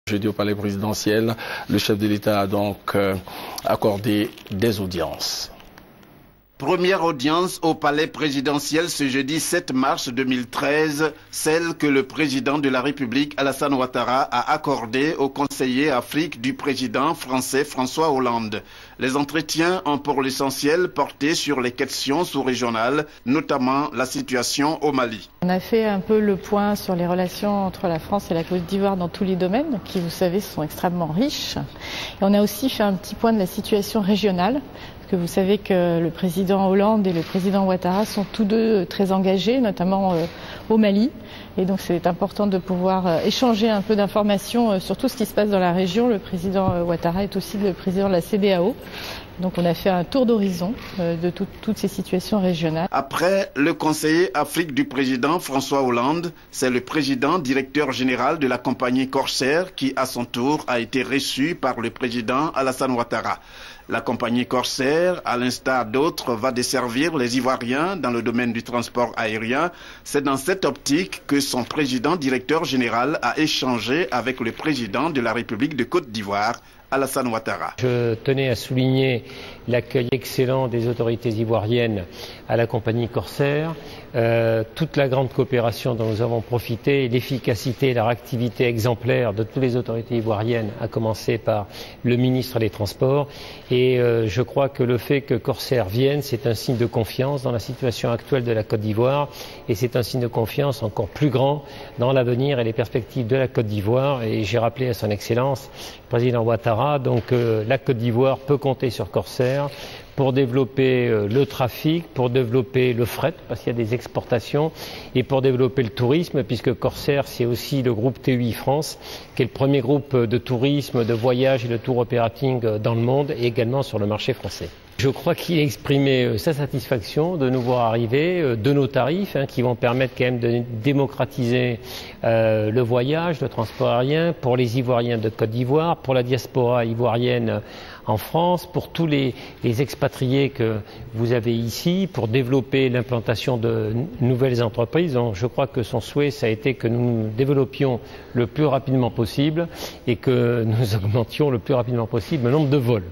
Jeudi au palais présidentiel, le chef de l'État a donc accordé des audiences. Première audience au palais présidentiel ce jeudi 7 mars 2013, celle que le président de la République Alassane Ouattara a accordée au conseiller Afrique du président français François Hollande. Les entretiens ont pour l'essentiel porté sur les questions sous-régionales, notamment la situation au Mali. On a fait un peu le point sur les relations entre la France et la Côte d'Ivoire dans tous les domaines, qui vous savez sont extrêmement riches. Et on a aussi fait un petit point de la situation régionale. Que vous savez que le président Hollande et le président Ouattara sont tous deux très engagés, notamment au Mali. Et donc c'est important de pouvoir échanger un peu d'informations sur tout ce qui se passe dans la région. Le président Ouattara est aussi le président de la CEDEAO. Donc on a fait un tour d'horizon de toutes ces situations régionales. Après le conseiller Afrique du président François Hollande, c'est le président directeur général de la compagnie Corsair qui, à son tour, a été reçu par le président Alassane Ouattara. La compagnie Corsair, à l'instar d'autres, va desservir les Ivoiriens dans le domaine du transport aérien. C'est dans cette optique que son président directeur général a échangé avec le président de la République de Côte d'Ivoire, Alassane Ouattara. Je tenais à souligner l'accueil excellent des autorités ivoiriennes à la compagnie Corsair, toute la grande coopération dont nous avons profité, l'efficacité et la réactivité exemplaire de toutes les autorités ivoiriennes, à commencer par le ministre des Transports. Et je crois que le fait que Corsair vienne, c'est un signe de confiance dans la situation actuelle de la Côte d'Ivoire et c'est un signe de confiance encore plus grand dans l'avenir et les perspectives de la Côte d'Ivoire. Et j'ai rappelé à son Excellence, le président Ouattara, donc la Côte d'Ivoire peut compter sur Corsair pour développer le trafic, pour développer le fret, parce qu'il y a des exportations, et pour développer le tourisme, puisque Corsair, c'est aussi le groupe TUI France, qui est le premier groupe de tourisme, de voyage et de tour operating dans le monde, et également sur le marché français. Je crois qu'il a exprimé sa satisfaction de nous voir arriver, de nos tarifs, qui vont permettre quand même de démocratiser le voyage, le transport aérien, pour les Ivoiriens de Côte d'Ivoire, pour la diaspora ivoirienne en France, pour tous les expatriés que vous avez ici, pour développer l'implantation de nouvelles entreprises. Donc je crois que son souhait, ça a été que nous nous développions le plus rapidement possible et que nous augmentions le plus rapidement possible le nombre de vols.